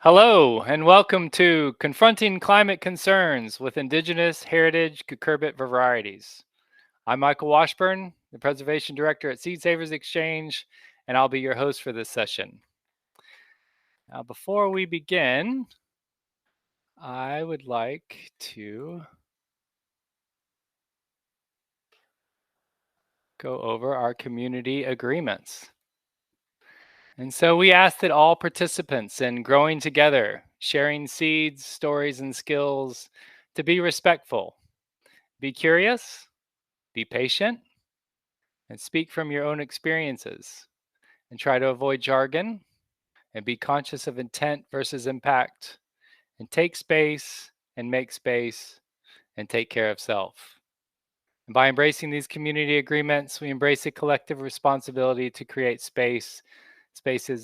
Hello, and welcome to Confronting Climate Concerns with Indigenous Heritage Cucurbit Varieties. I'm Michael Washburn, the Preservation Director at Seed Savers Exchange, and I'll be your host for this session. Now, before we begin, I would like to go over our community agreements. And so we ask that all participants in growing together, sharing seeds, stories, and skills, to be respectful, be curious, be patient, and speak from your own experiences. And try to avoid jargon and be conscious of intent versus impact. And take space and make space and take care of self. And by embracing these community agreements, we embrace a collective responsibility to create spaces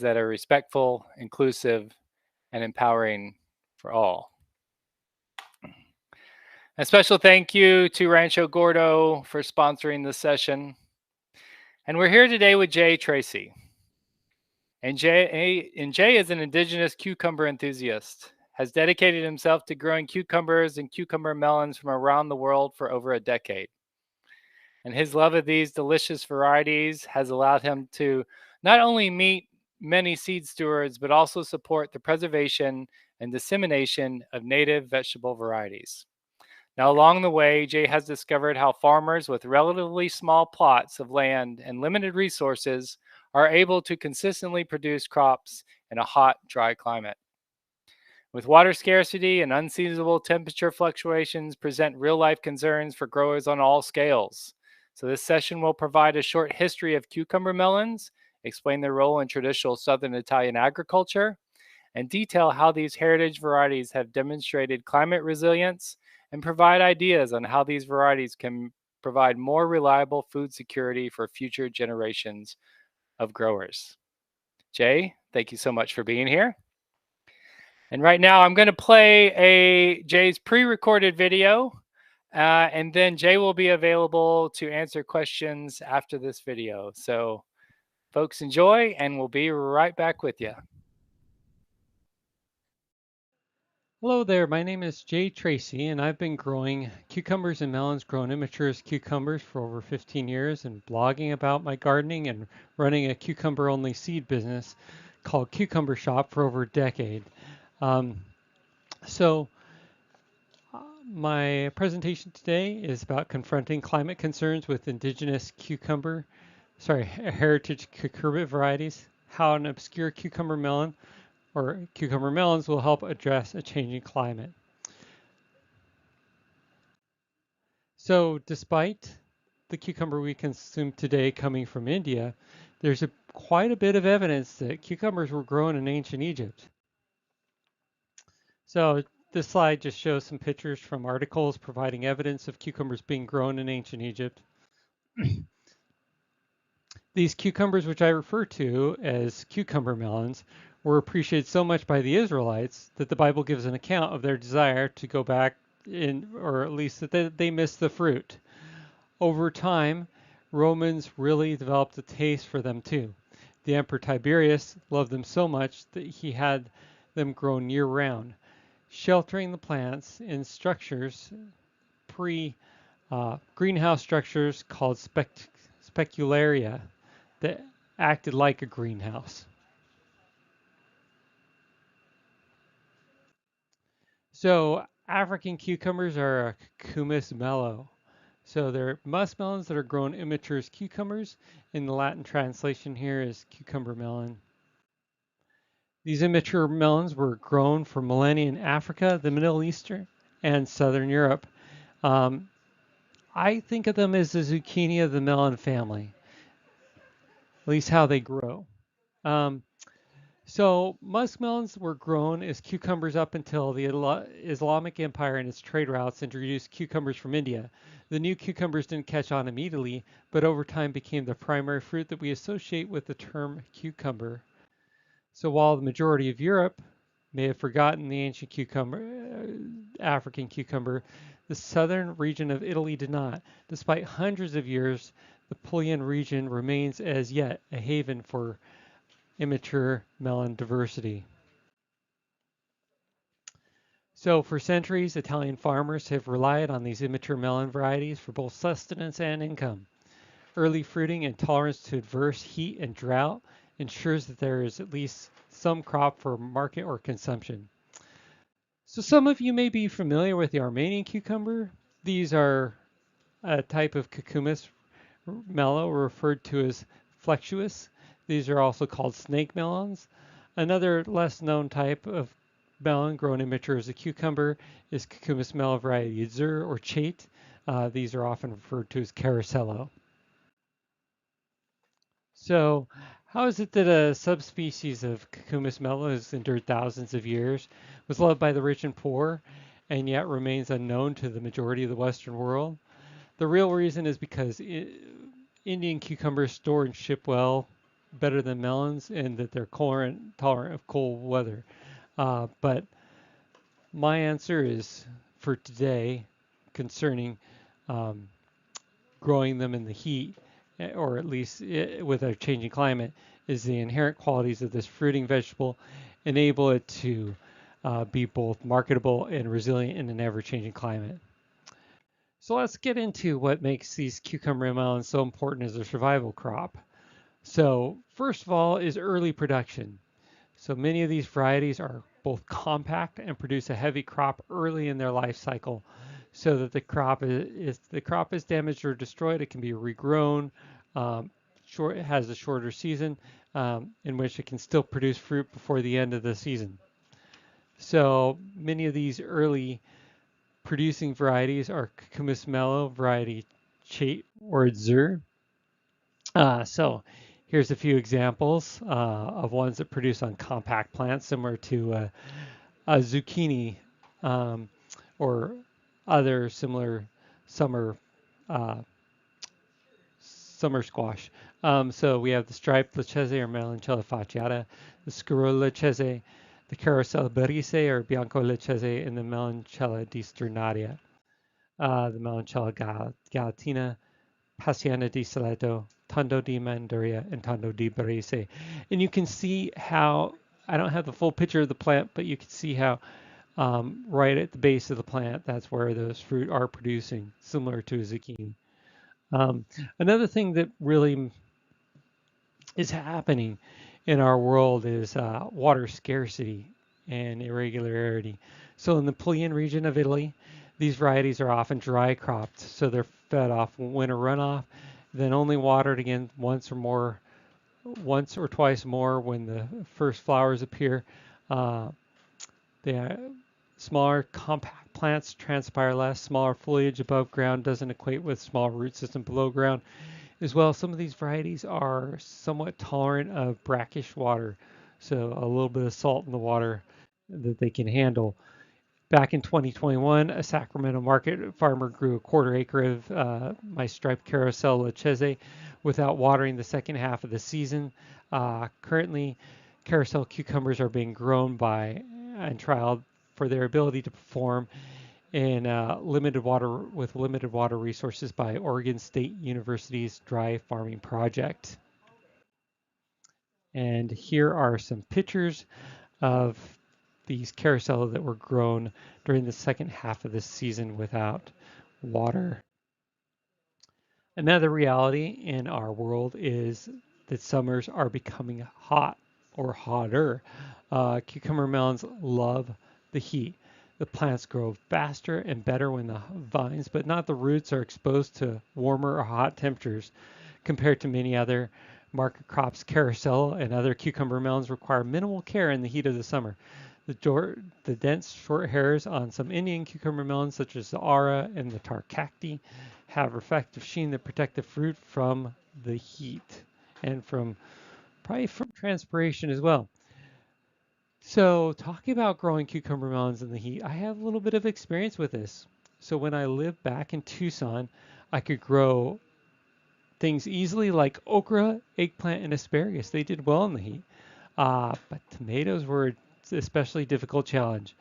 that are respectful, inclusive, and empowering for all. A special thank you to Rancho Gordo for sponsoring this session. And we're here today with Tracy. And Jay is an indigenous cucumber enthusiast, has dedicated himself to growing cucumbers and cucumber-melons from around the world for over a decade. And his love of these delicious varieties has allowed him to not only meet many seed stewards, but also support the preservation and dissemination of native vegetable varieties. Now, along the way, Jay has discovered how farmers with relatively small plots of land and limited resources are able to consistently produce crops in a hot, dry climate. With water scarcity and unseasonable temperature fluctuations present real-life concerns for growers on all scales. So this session will provide a short history of cucumber melons, explain their role in traditional Southern Italian agriculture, and detail how these heritage varieties have demonstrated climate resilience and provide ideas on how these varieties can provide more reliable food security for future generations of growers. Jay, thank you so much for being here. And right now I'm going to play Jay's pre-recorded video, and then Jay will be available to answer questions after this video. So folks, enjoy, and we'll be right back with you. Hello there, my name is Tracy, and I've been growing cucumbers and melons, growing immature cucumbers for over 15 years and blogging about my gardening and running a cucumber-only seed business called Cucumber Shop for over a decade. So my presentation today is about confronting climate concerns with indigenous heritage cucurbit varieties, how an obscure cucumber melon or cucumber melons will help address a changing climate. So despite the cucumber we consume today coming from India, there's quite a bit of evidence that cucumbers were grown in ancient Egypt. So this slide just shows some pictures from articles providing evidence of cucumbers being grown in ancient Egypt. These cucumbers, which I refer to as cucumber melons, were appreciated so much by the Israelites that the Bible gives an account of their desire to go back or at least that they missed the fruit. Over time, Romans really developed a taste for them too. The Emperor Tiberius loved them so much that he had them grown year-round, sheltering the plants in structures greenhouse structures called specularia that acted like a greenhouse. So African cucumbers are a cucumis mellow. So they're muskmelons that are grown immature as cucumbers. In the Latin translation here is cucumber melon. These immature melons were grown for millennia in Africa, the Middle East, and Southern Europe. I think of them as the zucchini of the melon family, at least how they grow. So muskmelons were grown as cucumbers up until the Islamic Empire and its trade routes introduced cucumbers from India. The new cucumbers didn't catch on immediately, but over time became the primary fruit that we associate with the term cucumber. So while the majority of Europe may have forgotten the ancient African cucumber, the southern region of Italy did not. Despite hundreds of years, the Puglia region remains as yet a haven for immature melon diversity. So for centuries, Italian farmers have relied on these immature melon varieties for both sustenance and income. Early fruiting and tolerance to adverse heat and drought ensures that there is at least some crop for market or consumption. So some of you may be familiar with the Armenian cucumber. These are a type of cucumis mellow referred to as fluctuations. These are also called snake melons. Another less known type of melon grown immature as a cucumber is Cucumis mellow variety Zur or Chait. These are often referred to as caracello. So, how is it that a subspecies of Cucumis mellow has endured thousands of years, was loved by the rich and poor, and yet remains unknown to the majority of the Western world? The real reason is because Indian cucumbers store and ship well, better than melons, and that they're tolerant of cold weather. But my answer is for today concerning um, growing them in the heat, or at least with a changing climate, is the inherent qualities of this fruiting vegetable enable it to be both marketable and resilient in an ever-changing climate. So let's get into what makes these cucumber melons so important as a survival crop. So first of all is early production. So many of these varieties are both compact and produce a heavy crop early in their life cycle, so that the crop is damaged or destroyed, it can be regrown. It has a shorter season in which it can still produce fruit before the end of the season. So many of these early producing varieties are Cucumis mellow, variety Chait or Zur. So here's a few examples of ones that produce on compact plants, similar to a zucchini um, or other similar summer uh, summer squash. So we have the striped leccese or melanchella fasciata, the scarole leccese, the carousel berise or bianco leccese, and the melanchella di sternaria, the melanchella galatina, Hacienda di Salento, Tondo di Manduria, and Tondo di Barese. And you can see how, I don't have the full picture of the plant, but you can see how right at the base of the plant, that's where those fruit are producing, similar to a zucchini. Um, Another thing that really is happening in our world is water scarcity and irregularity. So in the Puglia region of Italy, these varieties are often dry cropped, so they're fed off winter runoff, then only watered again once or twice more when the first flowers appear. Uh, the smaller compact plants transpire less. Smaller foliage above ground doesn't equate with small root system below ground. As well, some of these varieties are somewhat tolerant of brackish water, so a little bit of salt in the water that they can handle. Back in 2021, a Sacramento market farmer grew a quarter acre of my striped carousel leccese without watering the second half of the season. Currently, carousel cucumbers are being grown by and trialed for their ability to perform in limited water resources by Oregon State University's dry farming project. And here are some pictures of these carousel that were grown during the second half of the season without water. Another reality in our world is that summers are becoming hot or hotter. Cucumber melons love the heat. The plants grow faster and better when the vines, but not the roots, are exposed to warmer or hot temperatures. Compared to many other market crops, carousel and other cucumber melons require minimal care in the heat of the summer. The dense short hairs on some Indian cucumber melons, such as the Ara and the Tarcacti, have reflective sheen that protect the fruit from the heat and probably from transpiration as well. So, talking about growing cucumber melons in the heat, I have a little bit of experience with this. So, when I lived back in Tucson, I could grow things easily like okra, eggplant, and asparagus. They did well in the heat. But tomatoes were an especially difficult challenge.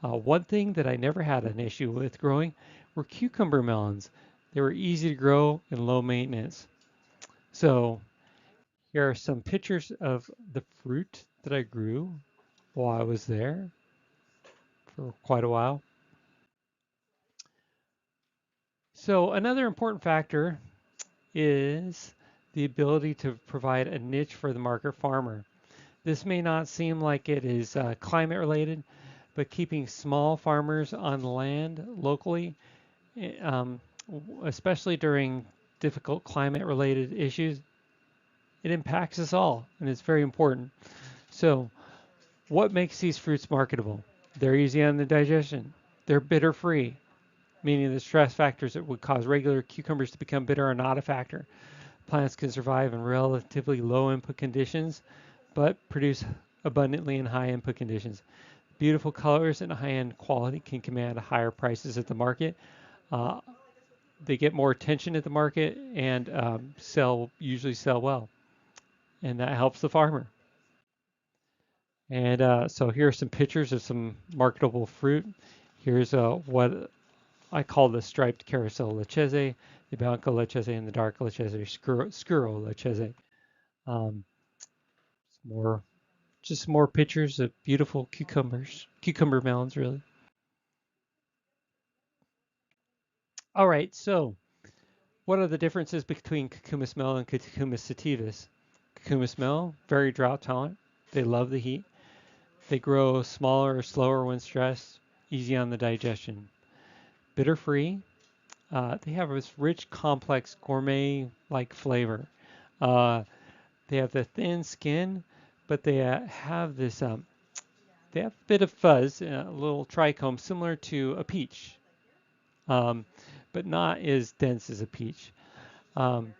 One thing that I never had an issue with growing were cucumber melons. They were easy to grow and low maintenance. So here are some pictures of the fruit that I grew while I was there. for quite a while. So another important factor is the ability to provide a niche for the market farmer. This may not seem like it is climate related, but keeping small farmers on the land locally, um, especially during difficult climate related issues, it impacts us all and it's very important. So, what makes these fruits marketable? They're easy on the digestion, they're bitter free, meaning the stress factors that would cause regular cucumbers to become bitter are not a factor. Plants can survive in relatively low input conditions, but produce abundantly in high input conditions. Beautiful colors and high-end quality can command higher prices at the market. Uh, they get more attention at the market and usually sell well, and that helps the farmer. And so here are some pictures of some marketable fruit. Here's what I call the striped carousel leccese, the bianco leccese, and the dark leccese, scuro leccese. Um, more, just more pictures of beautiful cucumber melons, really. All right, so what are the differences between cucumis mel and cucumis sativus? Cucumis mel, very drought tolerant. They love the heat. They grow smaller or slower when stressed, easy on the digestion. Bitter free. They have this rich, complex, gourmet-like flavor. Uh, they have the thin skin, but they have this. They have a bit of fuzz, a little trichome, similar to a peach, um, but not as dense as a peach. Um,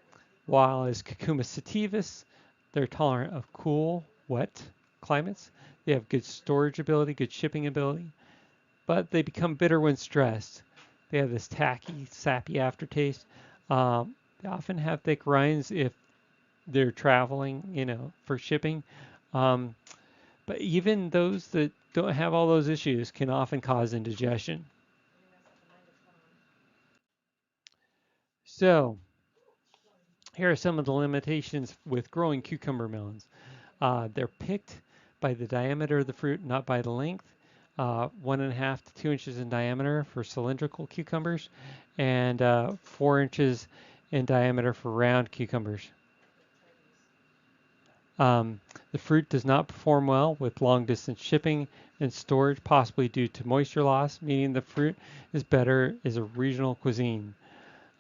while as Cucumis sativus, they're tolerant of cool, wet climates. They have good storage ability, good shipping ability, but they become bitter when stressed. They have this tacky, sappy aftertaste. They often have thick rinds if they're traveling, for shipping. Um, but even those that don't have all those issues can often cause indigestion. So here are some of the limitations with growing cucumber melons. They're picked by the diameter of the fruit, not by the length. 1.5 to 2 inches in diameter for cylindrical cucumbers, and 4 inches in diameter for round cucumbers. The fruit does not perform well with long distance shipping and storage, possibly due to moisture loss, meaning the fruit is better as a regional cuisine.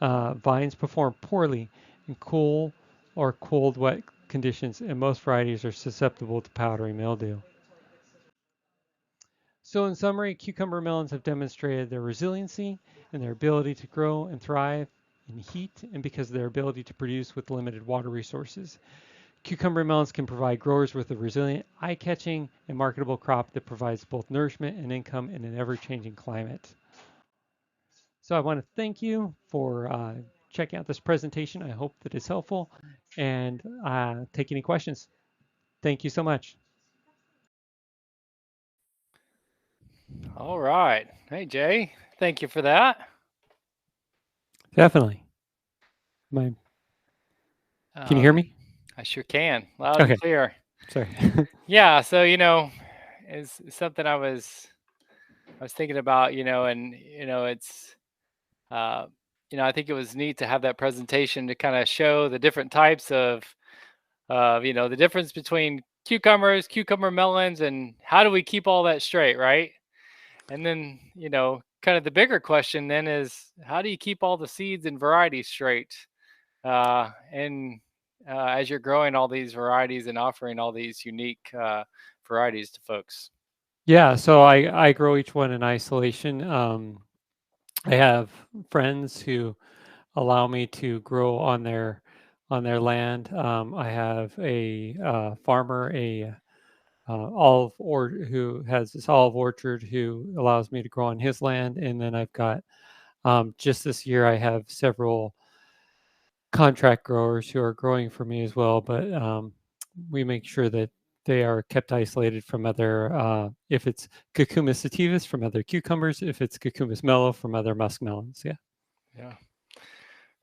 Vines perform poorly in cool or cold wet conditions, and most varieties are susceptible to powdery mildew. So in summary, cucumber melons have demonstrated their resiliency and their ability to grow and thrive in heat and because of their ability to produce with limited water resources. Cucumber melons can provide growers with a resilient, eye-catching, and marketable crop that provides both nourishment and income in an ever-changing climate. So I want to thank you for checking out this presentation. I hope that it's helpful and take any questions. Thank you so much. All right. Hey, Jay. Thank you for that. Definitely. Can you hear me? I sure can. Loud and Okay. clear. Sorry. Yeah. So, it's something I was thinking about, and, it's, uh, I think it was neat to have that presentation to kind of show the different types of, the difference between cucumbers, cucumber melons, and how do we keep all that straight, right? And then, kind of the bigger question then is how do you keep all the seeds and varieties straight? And as you're growing all these varieties and offering all these unique varieties to folks. Yeah, so I grow each one in isolation. I have friends who allow me to grow on their land. I have a farmer, a who has this olive orchard who allows me to grow on his land, and then I've got just this year I have several contract growers who are growing for me as well, but we make sure that they are kept isolated from other, if it's Cucumis sativus from other cucumbers, if it's Cucumis mellow from other muskmelons. Yeah. Yeah.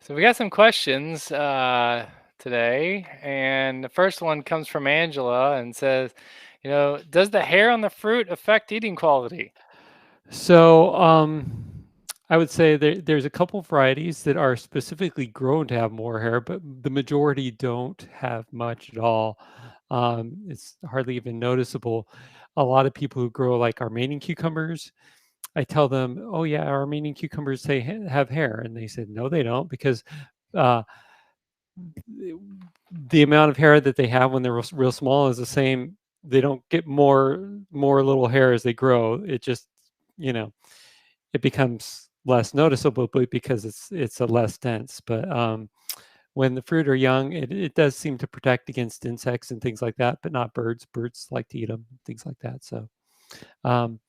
So we got some questions today, and the first one comes from Angela and says, does the hair on the fruit affect eating quality? So I would say there's a couple varieties that are specifically grown to have more hair, but the majority don't have much at all. It's hardly even noticeable. A lot of people who grow like Armenian cucumbers, I tell them, "Oh yeah, Armenian cucumbers say have hair," and they said, "No, they don't," because uh, the amount of hair that they have when they're real small is the same. They don't get more little hair as they grow. It just, you know, it becomes less noticeable because it's a less dense. But when the fruit are young, it does seem to protect against insects and things like that, but not birds. Birds like to eat them, things like that. So, um,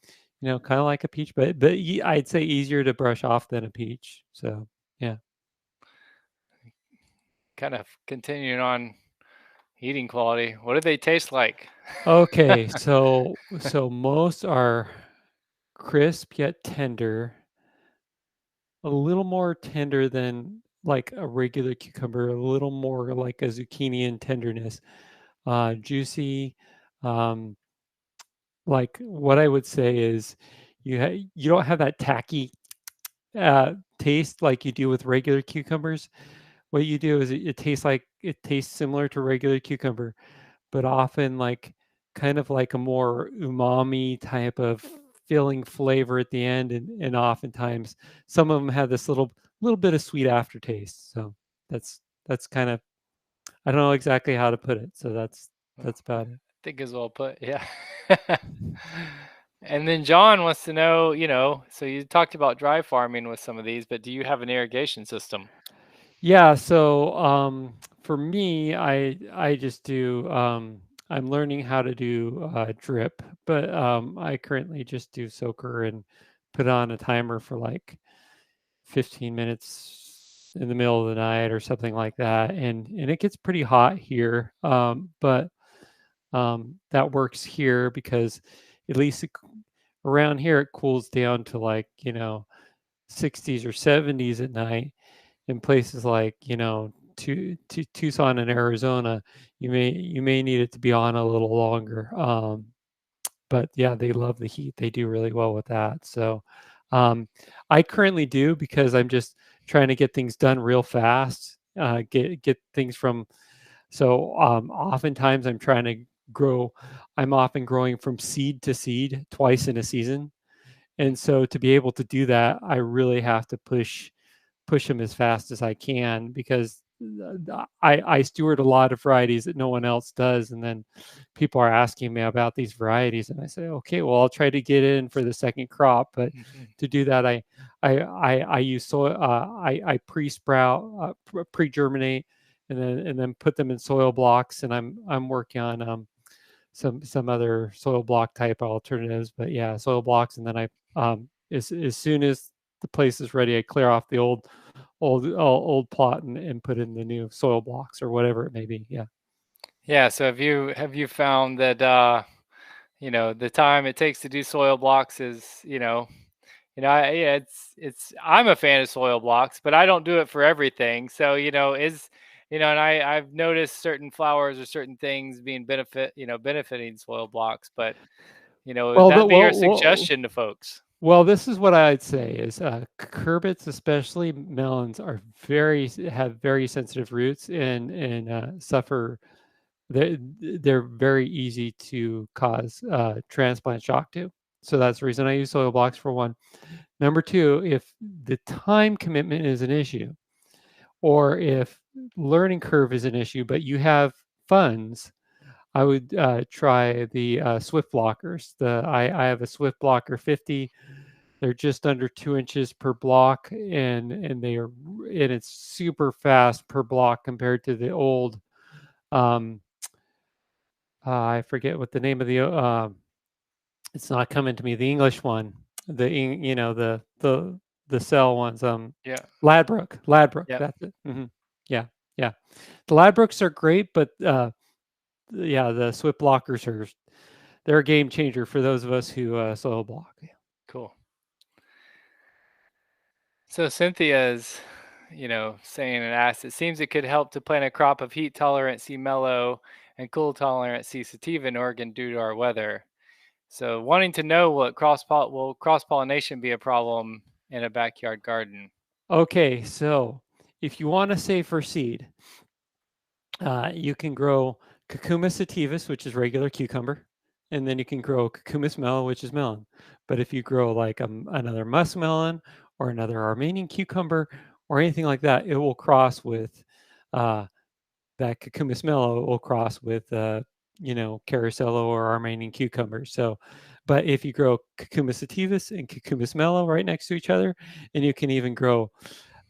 kind of like a peach, but I'd say easier to brush off than a peach. So, yeah. Kind of continuing on eating quality. What do they taste like? Okay, so most are crisp yet tender, a little more tender than like a regular cucumber, a little more like a zucchini in tenderness. Juicy. Um, like what I would say is you don't have that tacky taste like you do with regular cucumbers. What you do is it tastes similar to regular cucumber, but often like kind of like a more umami type of filling flavor at the end, and oftentimes some of them have this little bit of sweet aftertaste. So that's kind of, I don't know exactly how to put it. So Well, that's I about it. think is well put. Yeah. And then John wants to know, so you talked about dry farming with some of these, but do you have an irrigation system? Yeah, so for me, I just do I'm learning how to do drip, but I currently just do soaker and put on a timer for like 15 minutes in the middle of the night or something like that, and it gets pretty hot here, but that works here because at least around here it cools down to like 60s or 70s at night. In places like Tucson and Arizona, you may need it to be on a little longer. But yeah, they love the heat. They do really well with that. So um, I currently do because I'm just trying to get things done real fast. Get things from. So oftentimes I'm trying to grow. I'm often growing from seed to seed twice in a season, and so to be able to do that, I really have to push them as fast as I can because I steward a lot of varieties that no one else does, and then people are asking me about these varieties, and I say, okay, well, I'll try to get in for the second crop, but to do that, I use soil, I pre-sprout, pre-germinate, and then put them in soil blocks, and I'm working on some other soil block type alternatives, but yeah, soil blocks, and then I as soon as the place is ready, I clear off the old plot and put in the new soil blocks or whatever it may be. Yeah. Yeah, so have you found that the time it takes to do soil blocks is, yeah, I'm a fan of soil blocks, but I don't do it for everything. So, and I've noticed certain flowers or certain things being benefiting soil blocks, but would Well, that be your suggestion to folks? well, this is what I'd say is cucurbits, especially melons, are have very sensitive roots and suffer. They're very easy to cause transplant shock to. So that's the reason I use soil blocks for one. Number two, if the time commitment is an issue, or if learning curve is an issue, but you have funds, I would try the Swift blockers. I have a Swift blocker 50. They're just under 2 inches per block, and it's super fast per block compared to the old. Um, I forget what the name of the. It's not coming to me. The English one, the cell ones. Yeah. Ladbroke. Yep. That's it. Yeah, yeah. The Ladbrokes are great, but yeah, the Swift blockers they're a game changer for those of us who soil block. Cool. So Cynthia's, saying and asked, it seems it could help to plant a crop of heat tolerant C mellow and cool tolerant C sativa in Oregon due to our weather. So wanting to know what cross-pollination be a problem in a backyard garden? Okay, so if you want a safer seed, you can grow Cucumis sativus, which is regular cucumber, and then you can grow Cucumis melon, which is melon. But if you grow like another muskmelon or another Armenian cucumber or anything like that, it will cross with uh, that Cucumis melon will cross with Caracello or Armenian cucumber. So, but if you grow Cucumis sativus and Cucumis melon right next to each other, and you can even grow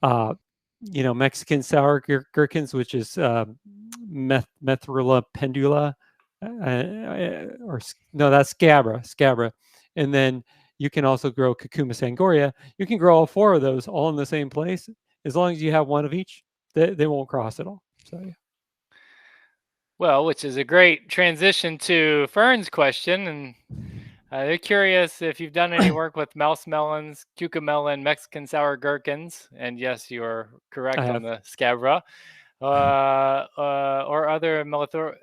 uh, Mexican sour gherkins, which is Methrula pendula, or no, that's scabra. And then you can also grow Cucumis angoria. You can grow all four of those all in the same place. As long as you have one of each, they won't cross at all. So, yeah. Well, which is a great transition to Fern's question. And they're curious if you've done any work with mouse melons, cucamelon, Mexican sour gherkins. And yes, you're I correct on have. the scabra. Or other Melithra.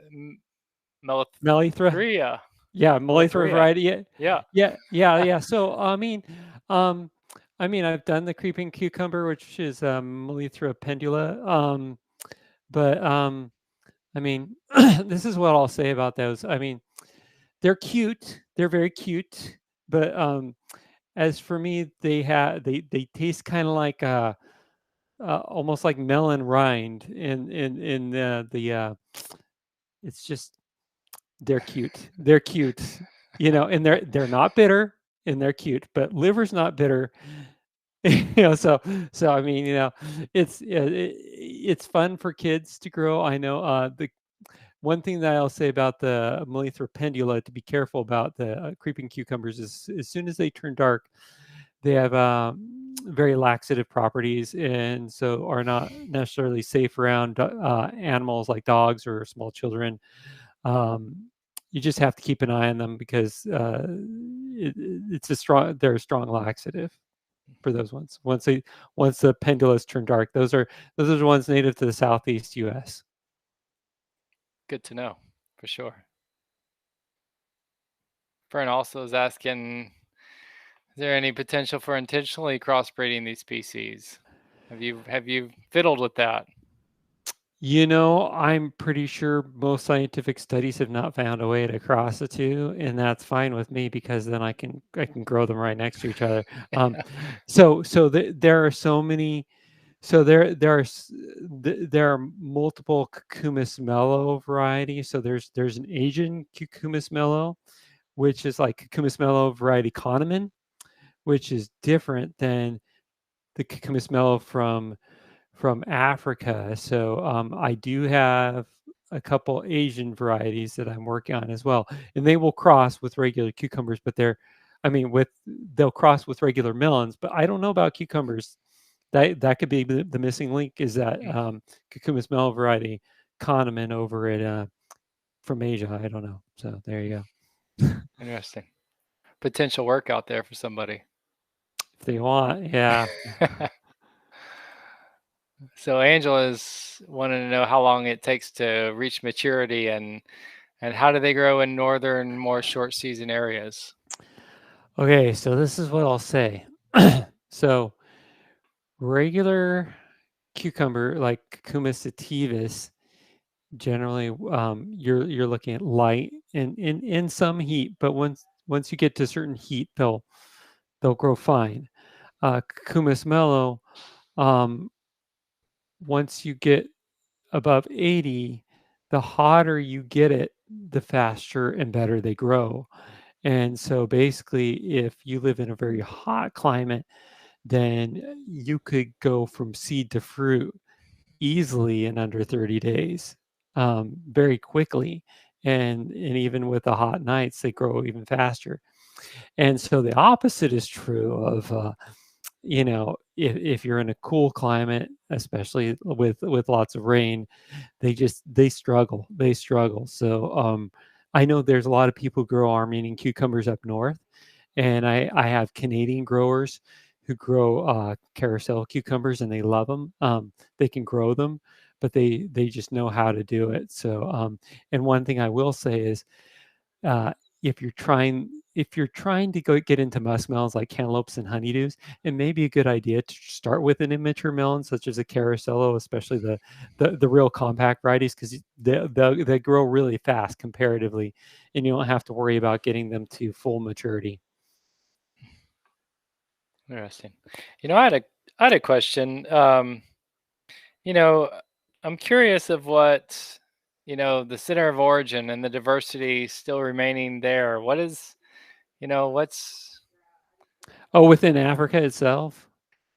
melithria. Yeah, Melithra Melithria. variety. Yeah, Yeah. yeah. So um, I've done the creeping cucumber, which is Melithra pendula. But this is what I'll say about those. They're cute. They're very cute. But as for me, they taste kind of like almost like melon rind. In the it's just they're cute. They're cute. And they're not bitter and they're cute. But liver's not bitter. So it's fun for kids to grow. I know the one thing that I'll say about the Melithra pendula to be careful about the creeping cucumbers is as soon as they turn dark, they have very laxative properties, and so are not necessarily safe around animals like dogs or small children. You just have to keep an eye on them because they're a strong laxative for those ones. Once the pendulas turn dark, those are the ones native to the southeast U.S. Good to know, for sure. Fern also is asking, is there any potential for intentionally crossbreeding these species? Have you fiddled with that? I'm pretty sure most scientific studies have not found a way to cross the two, and that's fine with me because then I can grow them right next to each other. There are so many. So there are multiple Cucumis mellow varieties. So there's an Asian Cucumis mellow, which is like Cucumis mellow variety Kahneman, which is different than the Cucumis mellow from Africa. So I do have a couple Asian varieties that I'm working on as well, and they will cross with regular cucumbers, but they'll cross with regular melons. But I don't know about cucumbers. That could be the missing link. Is that Cucumis melon variety Kahneman over at from Asia? I don't know. So there you go. Interesting. Potential work out there for somebody. If they want, yeah. So Angela's wanting to know how long it takes to reach maturity and how do they grow in northern, more short season areas? Okay, so this is what I'll say. So regular cucumber, like Cucumis sativus, generally you're looking at light and in some heat, but once you get to certain heat, they'll grow fine. Cucumis mellow, um, once you get above 80, the hotter you get it, the faster and better they grow. And so basically, if you live in a very hot climate, then you could go from seed to fruit easily in under 30 days, very quickly. And even with the hot nights, they grow even faster. And so the opposite is true of if you're in a cool climate, especially with lots of rain, they struggle. So I know there's a lot of people who grow Armenian cucumbers up north, and I have Canadian growers who grow carousel cucumbers, and they love them. They can grow them, but they just know how to do it. So and one thing I will say is, if you're trying if you're trying to get into muskmelons like cantaloupes and honeydews, it may be a good idea to start with an immature melon such as a caracello, especially the real compact varieties, because they grow really fast comparatively, and you don't have to worry about getting them to full maturity. Interesting. I had a question. You know, I'm curious of what, the center of origin and the diversity still remaining there. What is, what's, Oh, within Africa itself?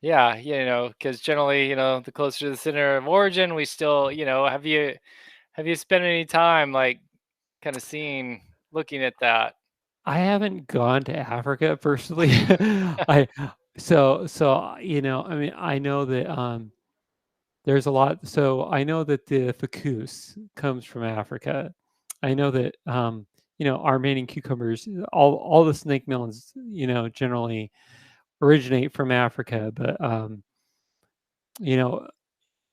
yeah, because generally, the closer to the center of origin, we still, have you spent any time like kind of looking at that? I haven't gone to Africa personally. I I mean, I know that there's a lot. So I know that the ficus comes from Africa. I know that Armenian cucumbers, all the snake melons, generally originate from Africa. But you know,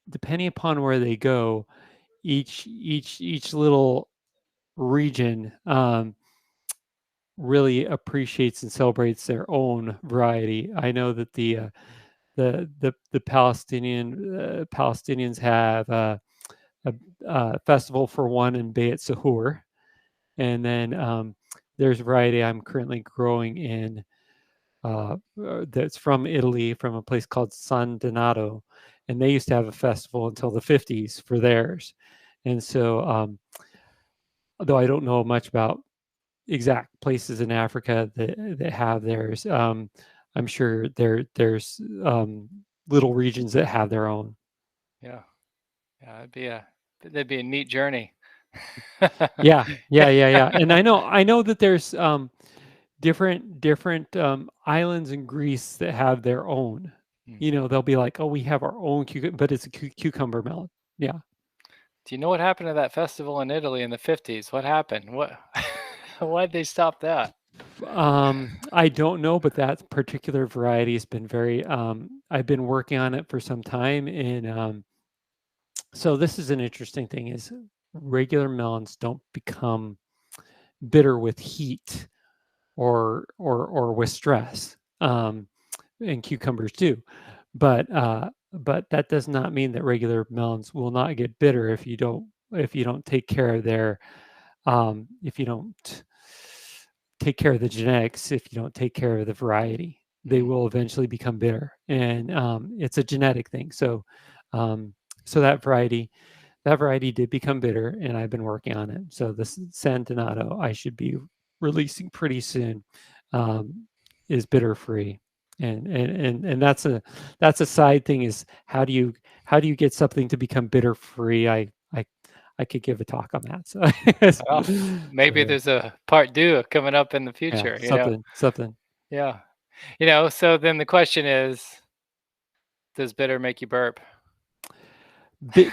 depending upon where they go, each little region really appreciates and celebrates their own variety. I know that the Palestinians have a festival for one in Beit Sahur, and then there's a variety I'm currently growing in that's from Italy, from a place called San Donato, and they used to have a festival until the 50s for theirs. And so, though I don't know much about exact places in Africa that have theirs, I'm sure there's little regions that have their own. Yeah, yeah, that'd be a neat journey. Yeah. And I know that there's different islands in Greece that have their own. They'll be like, oh, we have our own cucumber, but it's a cucumber melon. Yeah. Do you know what happened to that festival in Italy in the 50s? What happened? Why'd they stop that? I don't know, but that particular variety has been very. I've been working on it for some time, and so this is an interesting thing: is regular melons don't become bitter with heat or with stress, and cucumbers do. But that does not mean that regular melons will not get bitter if you don't take care of their if you don't take care of the genetics, if you don't take care of the variety, they will eventually become bitter, and it's a genetic thing. So that variety did become bitter, and I've been working on it. So this San Donato I should be releasing pretty soon is bitter free, and that's a side thing. Is how do you get something to become bitter free? I could give a talk on that. So, Well, maybe so, there's a part two coming up in the yeah, future, something. Yeah. So then the question is, does bitter make you burp?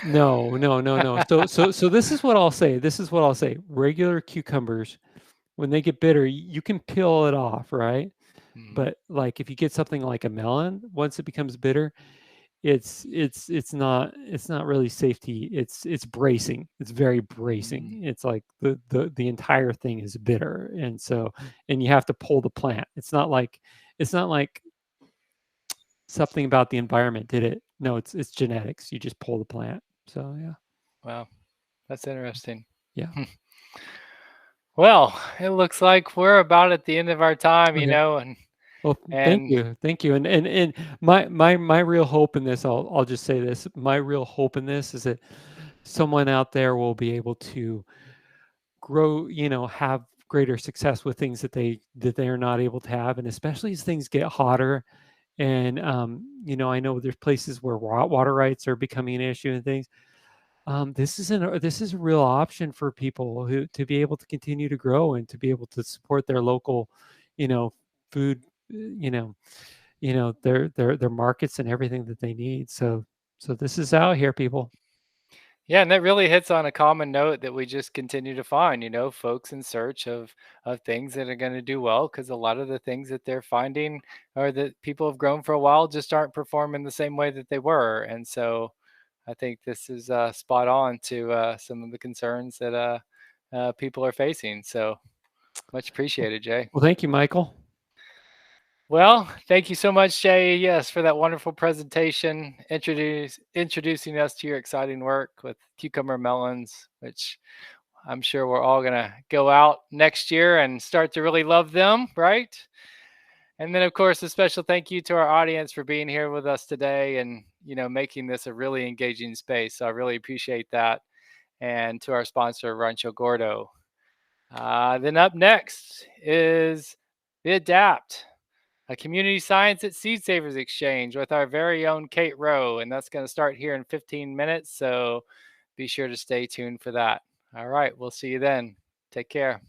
No. So this is what I'll say. Regular cucumbers, when they get bitter, you can peel it off, right? But like if you get something like a melon, once it becomes bitter, it's not really safety. It's bracing. It's very bracing. It's like the entire thing is bitter, and you have to pull the plant. It's not like something about the environment did it. No, it's genetics. You just pull the plant. So yeah. Wow, that's interesting. Yeah. Well, it looks like we're about at the end of our time, Okay. and Well, thank and you, thank you, and my real hope in this, I'll just say this. My real hope in this is that someone out there will be able to grow, have greater success with things that they are not able to have, and especially as things get hotter. And I know there's places where water rights are becoming an issue and things. This is a real option for people who to be able to continue to grow and to be able to support their local, you know, food, their markets and everything that they need. So this is out here, people. yeah, and that really hits on a common note that we just continue to find, folks in search of things that are going to do well, because a lot of the things that they're finding or that people have grown for a while just aren't performing the same way that they were. And so I think this is spot on to some of the concerns that people are facing. So Much appreciated, Jay. Well, thank you, Michael. Well, thank you so much, Jay. Yes, for that wonderful presentation, introducing us to your exciting work with cucumber melons, which I'm sure we're all going to go out next year and start to really love them, right? And then, of course, a special thank you to our audience for being here with us today and, making this a really engaging space. So I really appreciate that. And to our sponsor, Rancho Gordo. Then up next is the Adapt, a community science at Seed Savers Exchange with our very own Kate Rowe. And that's going to start here in 15 minutes. So be sure to stay tuned for that. All right. We'll see you then. Take care.